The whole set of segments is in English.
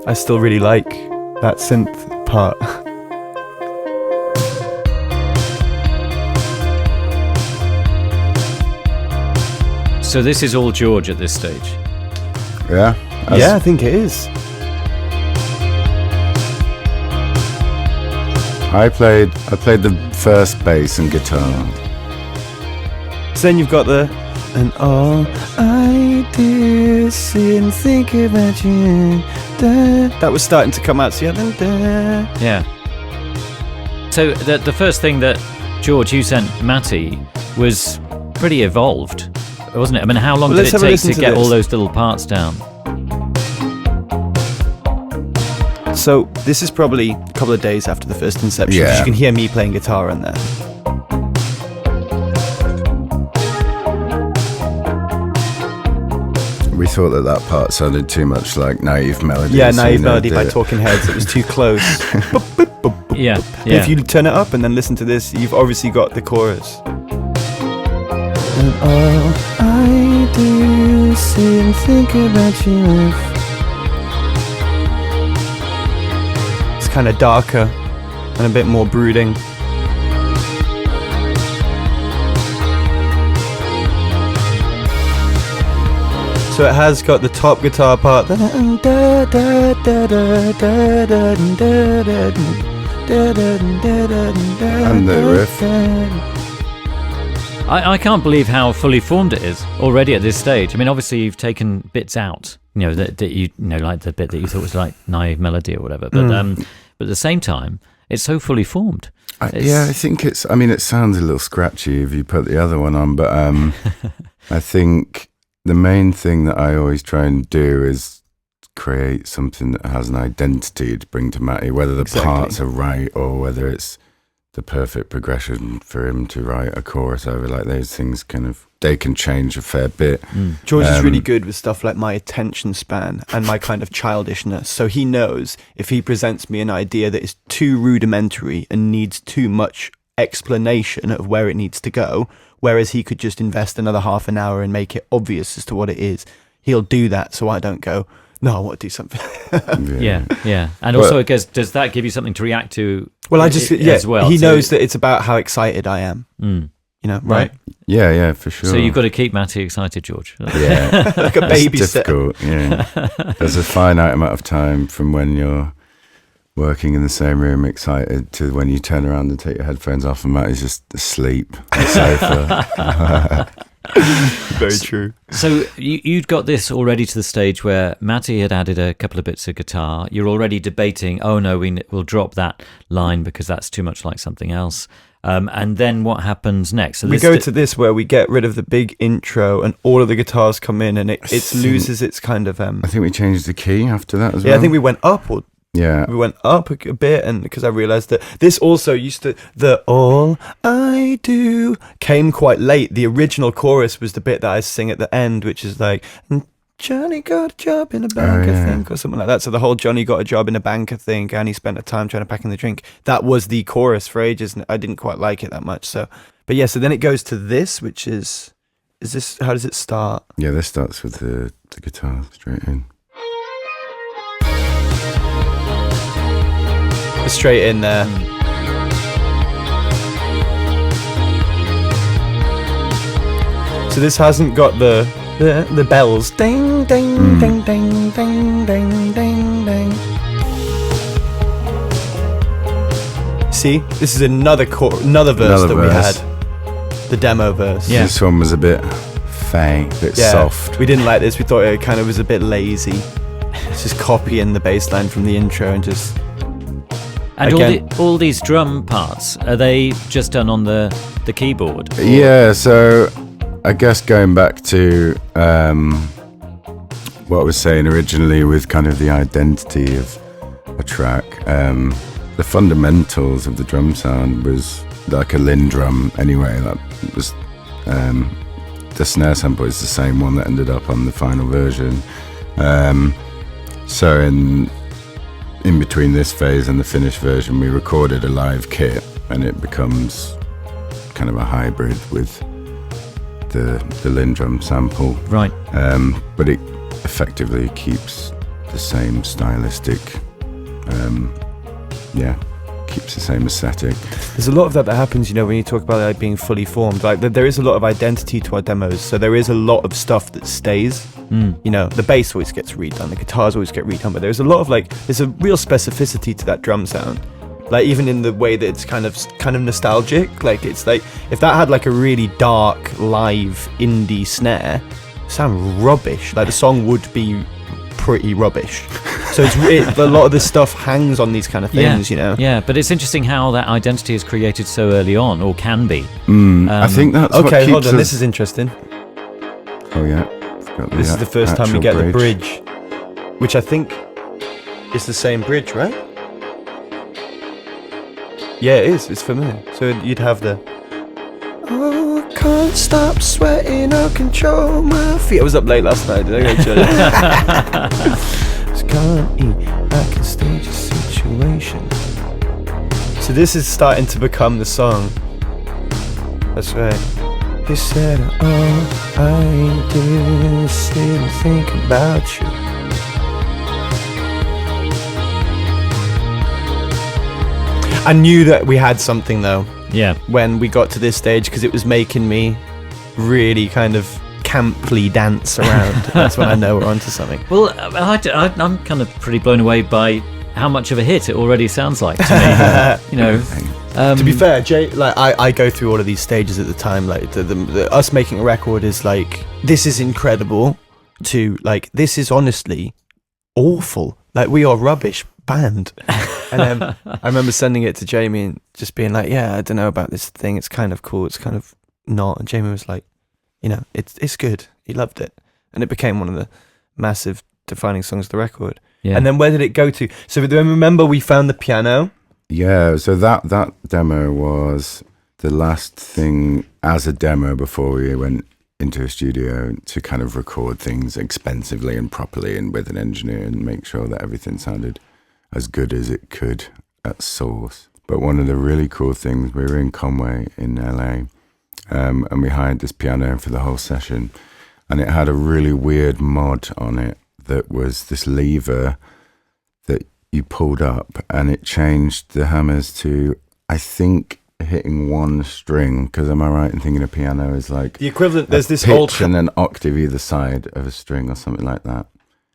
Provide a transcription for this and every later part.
I still really like that synth part. So this is all George at this stage? Yeah? Yeah, I think it is. I played the first bass and guitar. So then you've got the and all I do is sit and think about you. That was starting to come out. So Yeah. So the first thing that George, you sent Matty was pretty evolved, wasn't it? I mean, how long did it take to get all those little parts down? So this is probably a couple of days after the first Inception. Yeah. You can hear me playing guitar on there. We thought that part sounded too much like Naive Melody. Yeah, Naive Melody by Talking Heads. It was too close. Yeah. If you turn it up and then listen to this, you've obviously got the chorus. And all I do is sit and think about you. It's kind of darker and a bit more brooding. So it has got the top guitar part and the riff. I can't believe how fully formed it is already at this stage. I mean, obviously you've taken bits out, that you know, like the bit that you thought was like Naive Melody or whatever. But at the same time, it's so fully formed. I think it's. I mean, it sounds a little scratchy if you put the other one on, but I think the main thing that I always try and do is create something that has an identity to bring to Matty, whether the parts are right or whether it's the perfect progression for him to write a chorus over. Like those things they can change a fair bit. George is really good with stuff like my attention span and my kind of childishness. So he knows if he presents me an idea that is too rudimentary and needs too much explanation of where it needs to go, whereas he could just invest another half an hour and make it obvious as to what it is, he'll do that so I don't go, no, I want to do something. Yeah. And also, I guess, does that give you something to react to? Well, as well? He knows that it's about how excited I am. Right? Yeah, for sure. So you've got to keep Matty excited, George. Yeah. Like a baby. It's difficult, yeah. There's a finite amount of time from when you're working in the same room excited to when you turn around and take your headphones off and Matty's just asleep on the sofa. Very true. So you'd got this already to the stage where Matty had added a couple of bits of guitar. You're already debating, oh no, we'll drop that line because that's too much like something else. And then what happens next? So we go to this where we get rid of the big intro and all of the guitars come in and it loses its kind of... I think we changed the key after that as well. Yeah, I think we went up we went up a bit, and because I realised that this also used to... The all I do came quite late. The original chorus was the bit that I sing at the end, which is like... Johnny got a job in a bank, I think, or something like that. So the whole Johnny got a job in a bank, I think, and he spent a time trying to pack in the drink. That was the chorus for ages, and I didn't quite like it that much. So then it goes to this, which is this, how does it start? Yeah, this starts with the guitar straight in. Straight in there. So this hasn't got the bells. Ding, ding, ding, ding, ding, ding, ding, ding. See, this is another verse that we had. The demo verse. Yeah. This one was a bit fang, a bit soft. We didn't like this. We thought it kind of was a bit lazy. It's just copying the bass line from the intro and just... And all these drum parts, are they just done on the keyboard? Or? Yeah, so I guess going back to what I was saying originally with kind of the identity of a track, the fundamentals of the drum sound was like a Linn drum anyway. That was the snare sample is the same one that ended up on the final version. So in in between this phase and the finished version, we recorded a live kit, and it becomes kind of a hybrid with the Lindrum sample. Right. But it effectively keeps the same stylistic, keeps the same aesthetic. There's a lot of that happens, you know, when you talk about like being fully formed. Like there is a lot of identity to our demos, so there is a lot of stuff that stays. You know, the bass always gets redone, the guitars always get redone, but there's a lot of there's a real specificity to that drum sound. Like even in the way that it's kind of nostalgic. Like it's like if that had like a really dark live indie snare, it'd sound rubbish. Like the song would be pretty rubbish. So a lot of this stuff hangs on these kind of things, you know. Yeah, but it's interesting how that identity is created so early on, or can be. I think that's what okay. keeps Hold on, us... this is interesting. Oh yeah. This is the first time we get the bridge, which I think is the same bridge, right? Yeah, it is. It's familiar. So you'd have the... Oh, can't stop sweating, I'll control my feet. I was up late last night, did I go to Just can't eat, I can stage a situation. So this is starting to become the song. That's right. He said, all I do is sit and think about you. I knew that we had something though. Yeah. When we got to this stage, because it was making me really kind of camply dance around. That's when I know we're onto something. Well, I'm kind of pretty blown away by how much of a hit it already sounds like to me. You know. To be fair, Jay, like I go through all of these stages at the time. Like the us making a record is like, this is incredible. To like, this is honestly awful. Like we are rubbish band. And I remember sending it to Jamie and just being like, yeah, I don't know about this thing. It's kind of cool. It's kind of not. And Jamie was like, you know, it's good. He loved it, and it became one of the massive defining songs of the record. Yeah. And then where did it go to? So then remember we found the piano. Yeah, so that demo was the last thing as a demo before we went into a studio to kind of record things expensively and properly and with an engineer and make sure that everything sounded as good as it could at source. But one of the really cool things, we were in Conway in LA, and we hired this piano for the whole session, and it had a really weird mod on it that was this lever that you pulled up, and it changed the hammers to, I think, hitting one string, because am I right in thinking a piano is like the equivalent? There's this pitch old and an octave either side of a string or something like that,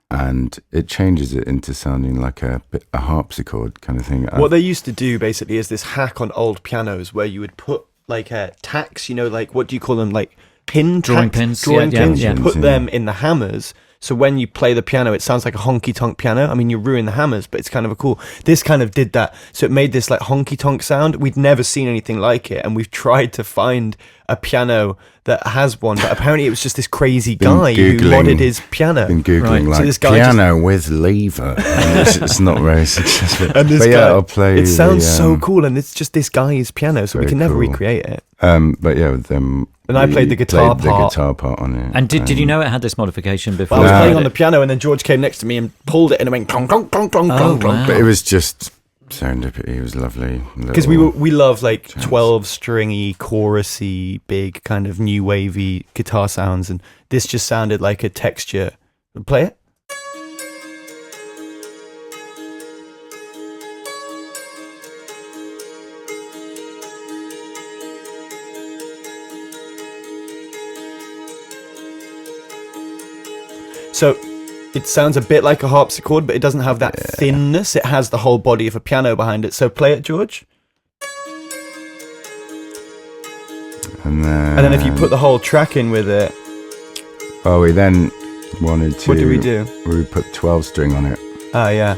and it changes it into sounding like a harpsichord kind of thing. What they used to do basically is this hack on old pianos where you would put like tacks, you know, like what do you call them, like drawing pins. Yeah. You put them in the hammers. So when you play the piano, it sounds like a honky-tonk piano. I mean, you ruin the hammers, but it's kind of a cool... This kind of did that. So it made this like honky-tonk sound. We'd never seen anything like it. And we've tried to find a piano that has one, but apparently it was just this crazy guy who modded his piano. Been Googling Right. like So this guy piano with lever. And it's not very successful. And this but yeah, guy, I'll play it sounds so cool, and it's just this guy's piano, so we very can never cool. recreate it. But yeah, with them... And I played the guitar the part. guitar part on it. And did you know it had this modification before? I was No. playing on the piano, and then George came next to me and pulled it, and it went clonk, clonk, clonk, clonk, Oh, clonk, clonk. wow. But it was just serendipity. It was lovely. Because we love like 12 stringy, chorusy, big kind of new wavy guitar sounds, and this just sounded like a texture. Play it. So it sounds a bit like a harpsichord, but it doesn't have that thinness. It has the whole body of a piano behind it. So play it, George. And then if you put the whole track in with it, Oh, we then wanted to... what do we do? We put 12 string on it. Oh, yeah.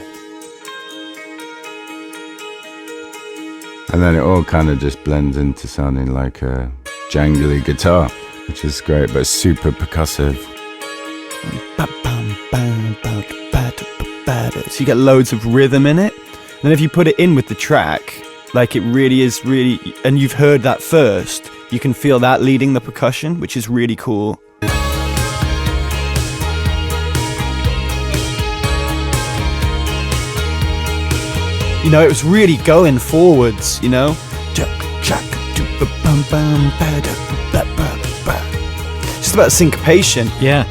And then it all kind of just blends into sounding like a jangly guitar, which is great, but super percussive. So you get loads of rhythm in it. And then if you put it in with the track, like it really is really, and you've heard that first, you can feel that leading the percussion, which is really cool. You know, it was really going forwards, you know. Just about syncopation. Yeah.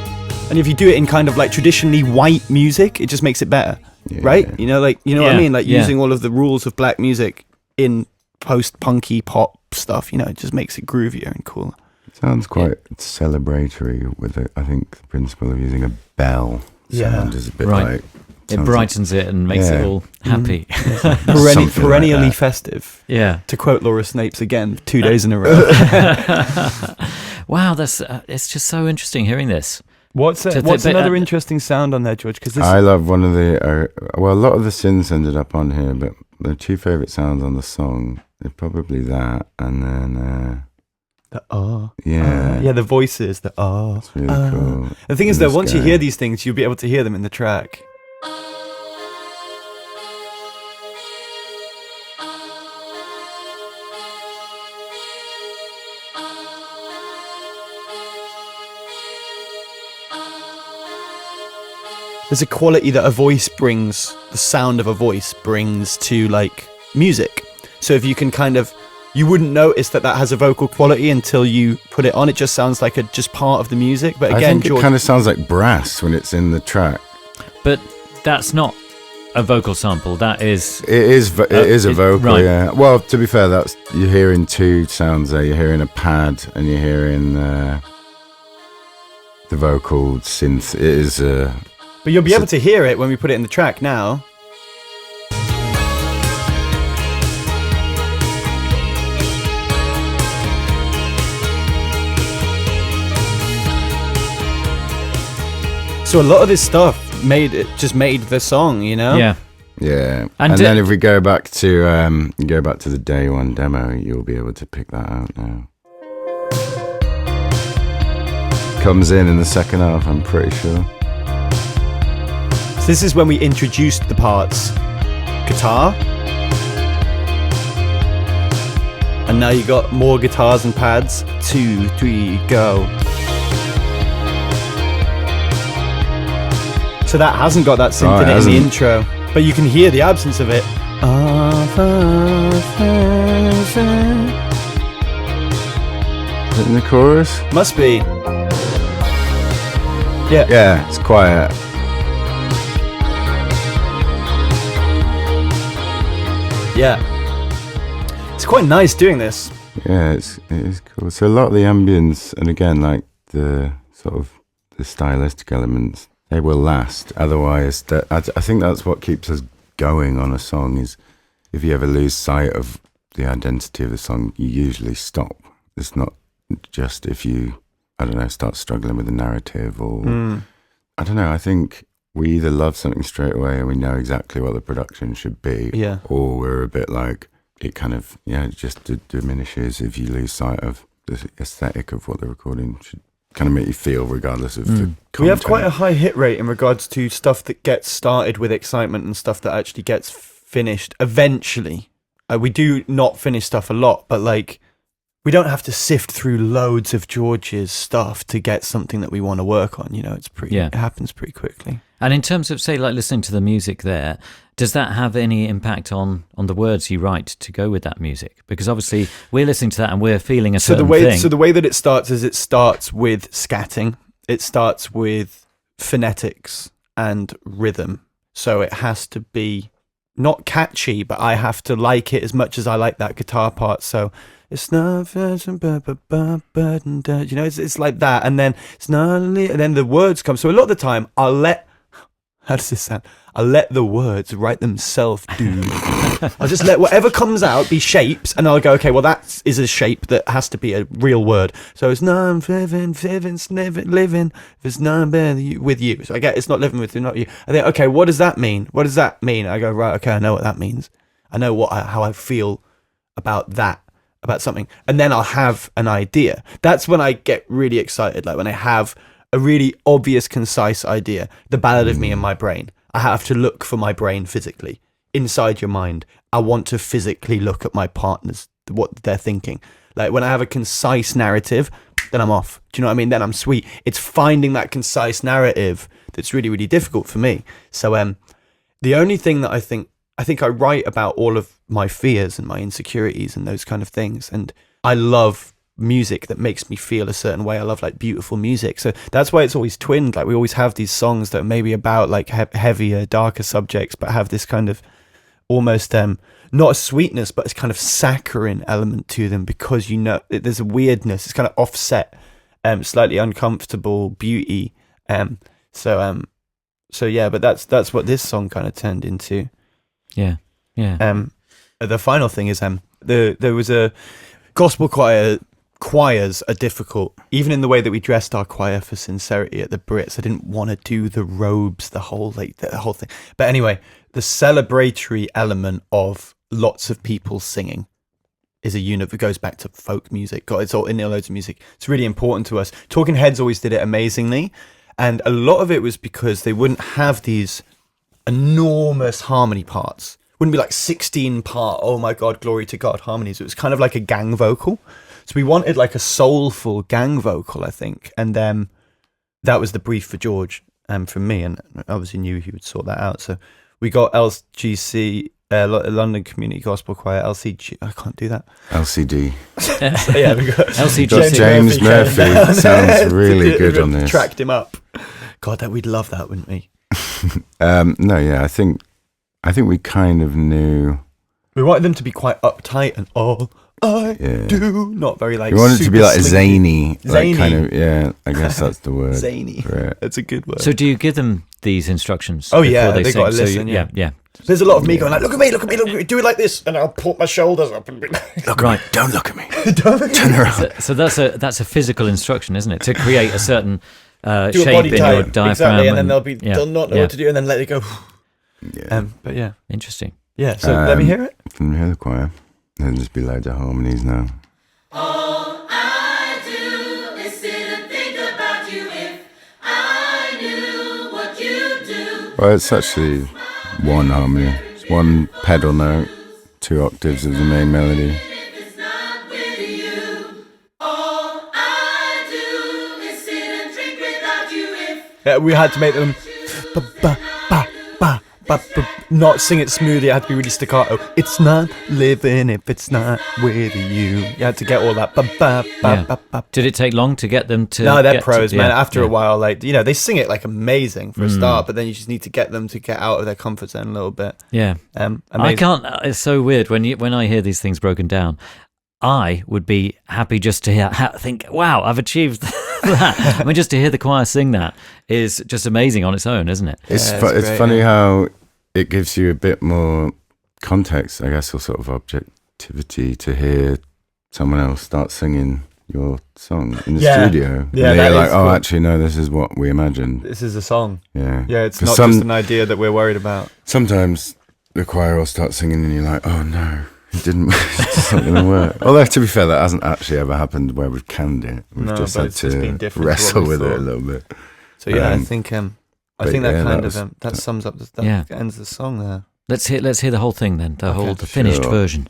And if you do it in kind of like traditionally white music, it just makes it better, right? You know, like, you know what I mean? Like using all of the rules of black music in post-punky pop stuff, you know, it just makes it groovier and cooler. It sounds quite celebratory with I think the principle of using a bell sound is a bit like... It brightens it and makes it all happy. Perennially festive. Yeah. To quote Laura Snapes again, 2 days in a row. Wow, that's it's just so interesting hearing this. What's another interesting sound on there, George? Because I love one of the a lot of the synths ended up on here, but the two favorite sounds on the song are probably that, and then the voices, the It's really cool. The thing is, though, once you hear these things, you'll be able to hear them in the track. There's a quality that a voice brings, the sound of a voice brings to like music. So if you can kind of, you wouldn't notice that has a vocal quality until you put it on. It just sounds like just part of the music. But again, I think it kind of sounds like brass when it's in the track. But that's not a vocal sample. That is. It is a vocal. Right. Yeah. Well, to be fair, you're hearing two sounds there. You're hearing a pad and you're hearing the vocal synth. It is a. But you'll be able to hear it when we put it in the track now. So a lot of this stuff made the song, you know? Yeah. Yeah. And then if we go back to the day one demo, you'll be able to pick that out now. Comes in the second half, I'm pretty sure. This is when we introduced the parts. Guitar. And now you got more guitars and pads. 2, 3, go. So that hasn't got that synth in it in the intro. But you can hear the absence of it. Is it in the chorus? Must be. Yeah. Yeah, it's quiet. Yeah, it's quite nice doing this. Yeah, it is cool. So a lot of the ambience, and again, like the sort of the stylistic elements, they will last. Otherwise, I think that's what keeps us going on a song. Is if you ever lose sight of the identity of the song, you usually stop. It's not just if you, I don't know, start struggling with the narrative or I don't know. I think. We either love something straight away and we know exactly what the production should be, or we're a bit like, it kind of, it just diminishes if you lose sight of the aesthetic of what the recording should kind of make you feel, regardless of the content. We have quite a high hit rate in regards to stuff that gets started with excitement and stuff that actually gets finished eventually. We do not finish stuff a lot, but like, we don't have to sift through loads of George's stuff to get something that we want to work on. You know, it happens pretty quickly. And in terms of, say, like listening to the music there, does that have any impact on the words you write to go with that music? Because obviously we're listening to that and we're feeling a certain thing. So the way that it starts is it starts with scatting. It starts with phonetics and rhythm. So it has to be not catchy, but I have to like it as much as I like that guitar part. So it's not, you know, it's like that. And then it's not, and then the words come. So a lot of the time how does this sound? I'll let the words write themselves, dude. I'll just let whatever comes out be shapes, and I'll go, okay, well, that is a shape that has to be a real word. So it's not living, if it's not with you. So I get it's not living with you, not you. I think, okay, what does that mean? What does that mean? I go, right, okay, I know what that means. I know how I feel about that, about something. And then I'll have an idea. That's when I get really excited, like when I have a really obvious, concise idea, the ballad of me in my brain. I have to look for my brain physically. Inside your mind, I want to physically look at my partners, what they're thinking. Like when I have a concise narrative, then I'm off. Do you know what I mean? Then I'm sweet. It's finding that concise narrative that's really, really difficult for me. So the only thing that I think I think I write about all of my fears and my insecurities and those kind of things. And I love music that makes me feel a certain way. I love like beautiful music. So that's why it's always twinned. Like we always have these songs that are maybe about like heavier, darker subjects, but have this kind of almost not a sweetness, but it's kind of saccharine element to them, because you know there's a weirdness. It's kind of offset, slightly uncomfortable beauty. So yeah, but that's what this song kind of turned into. Yeah. The final thing is there was a gospel choir. Choirs are difficult, even in the way that we dressed our choir for Sincerity at the Brits. I didn't want to do the robes, the whole thing. But anyway, the celebratory element of lots of people singing is a unit that goes back to folk music. God, it's all in loads of music. It's really important to us. Talking Heads always did it amazingly, and a lot of it was because they wouldn't have these enormous harmony parts. Wouldn't be like 16-part, oh my God, glory to God harmonies. It was kind of like a gang vocal. So we wanted like a soulful gang vocal, I think. And that was the brief for George from me. And I obviously knew he would sort that out. So we got LGC, London Community Gospel Choir, LCG. I can't do that. LCD. So yeah, we got LCG. James Murphy sounds really good on this. Tracked him up. God, we'd love that, wouldn't we? No, yeah, I think we kind of knew. We wanted them to be quite uptight and all I do, not very like. We wanted it to be like zany, like kind of, yeah. I guess that's the word. Zany. That's a good word. So do you give them these instructions? Oh yeah, they got to sing? listen. So yeah. There's a lot of me going like, look at me, do it like this, and I'll put my shoulders up and be like, look right, don't look at me, turn around. So that's a physical instruction, isn't it? To create a certain do shape a body in type, your diaphragm, exactly, and then they'll not know what to do, and then let it go. Yeah. But yeah, interesting. Yeah. So let me hear it. Can we hear the choir? There'll just be loads of harmonies now. All I do is sit and think about you. If I knew what you do. Well, it's actually one harmony. It's one pedal note, 2 octaves of the main melody. If it's not with you, all I do is sit and drink without you. If We had to make them not sing it smoothly. It had to be really staccato. It's not living if it's not with you. You had to get all that. Did it take long to get them to? No, they're get pros, to, man. After a while, like, you know, they sing it like amazing for a Mm. start, but then you just need to get them to get out of their comfort zone a little bit. Yeah. I Amazing. can't. It's so weird when I hear these things broken down. I would be happy just to think, wow, I've achieved that. I mean, just to hear the choir sing that is just amazing on its own, isn't it? It's Yeah, it's great, funny yeah. how it gives you a bit more context, I guess, or sort of objectivity to hear someone else start singing your song in the studio. Yeah, and that you're like, is oh, cool. actually, no, this is what we imagined. This is a song. Yeah, Yeah, it's 'Cause not just an idea that we're worried about. Sometimes the choir will start singing, and you're like, oh no, it didn't. It's not going to work. Although, to be fair, that hasn't actually ever happened where we've canned it. We've No, just but had it's just been to different to what wrestle we with it a thought. little bit. So yeah, I Um, think that but kind yeah, that of was- that sums up that Yeah. ends the song there. Let's hear the whole thing then. The Okay, finished sure. version.